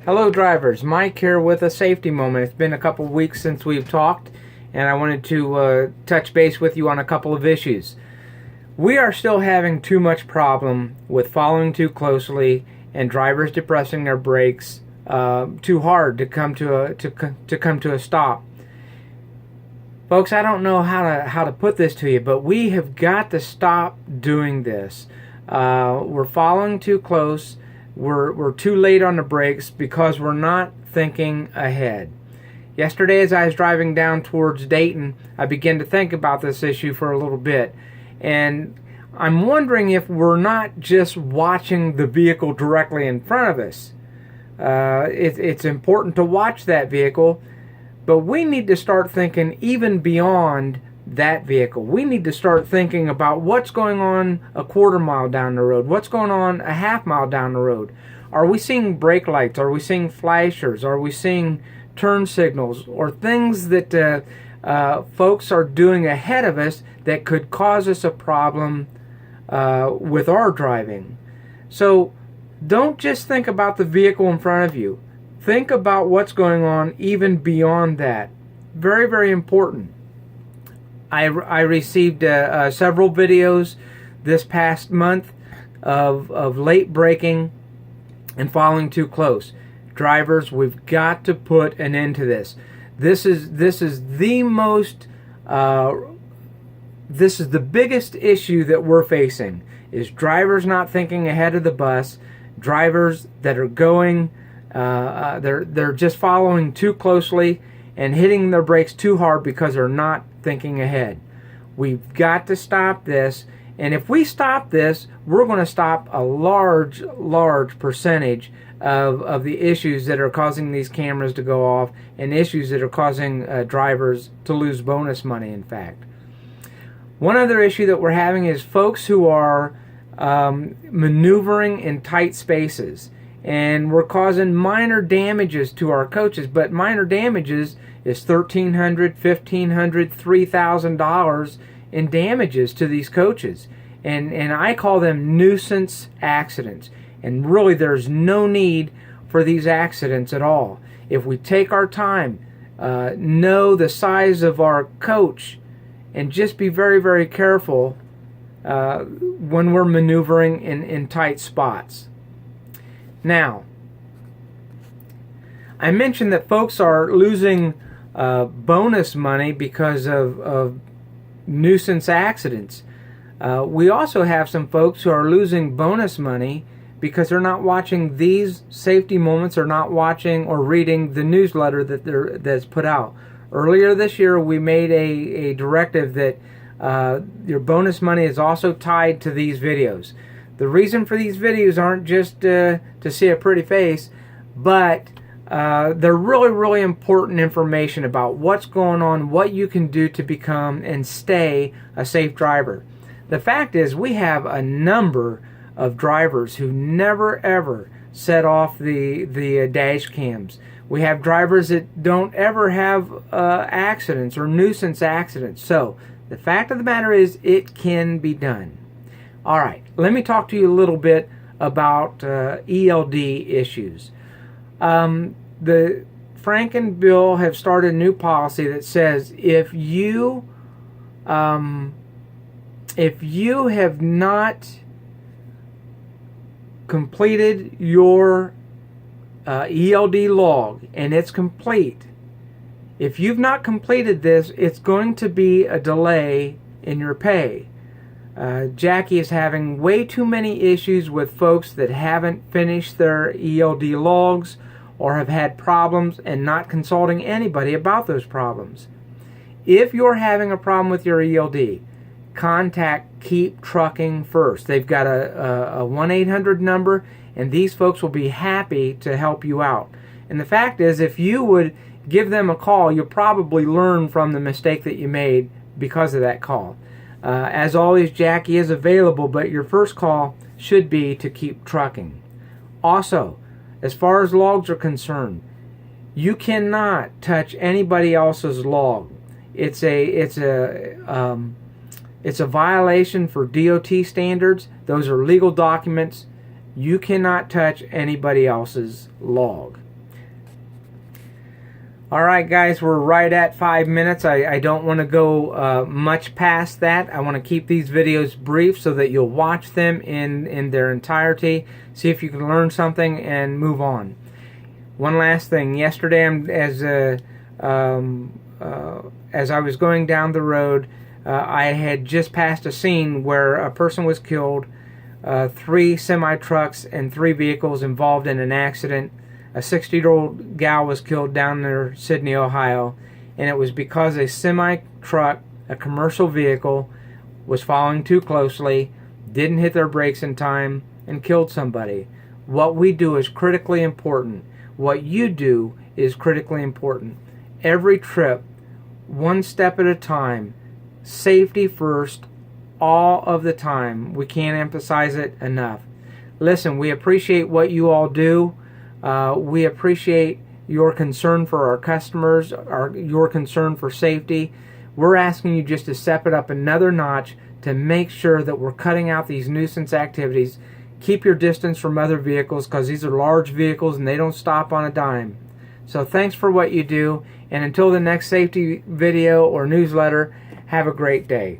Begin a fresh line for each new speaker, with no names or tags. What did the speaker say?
Hello drivers, Mike here with a safety moment. It's been a couple weeks since we've talked and I wanted to touch base with you on a couple of issues. We are still having too much problem with following too closely and drivers depressing their brakes too hard to come to a stop. Folks, I don't know how to put this to you, but we have got to stop doing this. We're following too close. We're too late on the brakes because we're not thinking ahead. Yesterday, as I was driving down towards Dayton, I began to think about this issue for a little bit. And I'm wondering if we're not just watching the vehicle directly in front of us. It's important to watch that vehicle, but we need to start thinking even beyond that vehicle. We need to start thinking about what's going on a quarter mile down the road, what's going on a half mile down the road. Are we seeing brake lights? Are we seeing flashers? Are we seeing turn signals or things that folks are doing ahead of us that could cause us a problem with our driving? So don't just think about the vehicle in front of you. Think about what's going on even beyond that. Very, very important. I received several videos this past month of late braking and following too close. Drivers, we've got to put an end to this. This is the most this is the biggest issue that we're facing, is drivers not thinking ahead of the bus, drivers that are going they're just following too closely and hitting their brakes too hard because they're not thinking ahead. We've got to stop this, and if we stop this, we're going to stop a large percentage of the issues that are causing these cameras to go off and issues that are causing drivers to lose bonus money, in fact. One other issue that we're having is folks who are maneuvering in tight spaces, and we're causing minor damages to our coaches, but minor damages is $1,300, $1,500, $3,000 in damages to these coaches. And I call them nuisance accidents. And really there's no need for these accidents at all. If we take our time, know the size of our coach, and just be very, very careful when we're maneuvering in tight spots. Now, I mentioned that folks are losing bonus money because of nuisance accidents. We also have some folks who are losing bonus money because they're not watching these safety moments, or not watching or reading the newsletter that's put out. Earlier this year, we made a directive that your bonus money is also tied to these videos. The reason for these videos aren't just to see a pretty face, but they're really, really important information about what's going on, what you can do to become and stay a safe driver. The fact is, we have a number of drivers who never ever set off the dash cams. We have drivers that don't ever have accidents or nuisance accidents. So the fact of the matter is, it can be done. All right, let me talk to you a little bit about ELD issues. The Frank and Bill have started a new policy that says if you have not completed your ELD log and it's complete, if you've not completed this, it's going to be a delay in your pay. Jackie is having way too many issues with folks that haven't finished their ELD logs or have had problems and not consulting anybody about those problems. If you're having a problem with your ELD, contact Keep Trucking first. They've got a 1-800 number, and these folks will be happy to help you out. And the fact is, if you would give them a call, you'll probably learn from the mistake that you made because of that call. As always, Jackie is available, but your first call should be to Keep Trucking. Also, as far as logs are concerned, you cannot touch anybody else's log. It's a violation for DOT standards. Those are legal documents. You cannot touch anybody else's log. Alright guys, we're right at 5 minutes. I don't want to go much past that. I want to keep these videos brief so that you'll watch them in their entirety, see if you can learn something, and move on. One last thing. Yesterday, as I was going down the road, I had just passed a scene where a person was killed, 3 semi-trucks and 3 vehicles involved in an accident. A 60-year-old gal was killed down near Sydney, Ohio, and it was because a semi-truck, a commercial vehicle, was following too closely, didn't hit their brakes in time, and killed somebody. What we do is critically important. What you do is critically important. Every trip, one step at a time, safety first, all of the time. We can't emphasize it enough. Listen, we appreciate what you all do. We appreciate your concern for our customers, your concern for safety. We're asking you just to step it up another notch to make sure that we're cutting out these nuisance activities. Keep your distance from other vehicles because these are large vehicles and they don't stop on a dime. So thanks for what you do, and until the next safety video or newsletter, have a great day.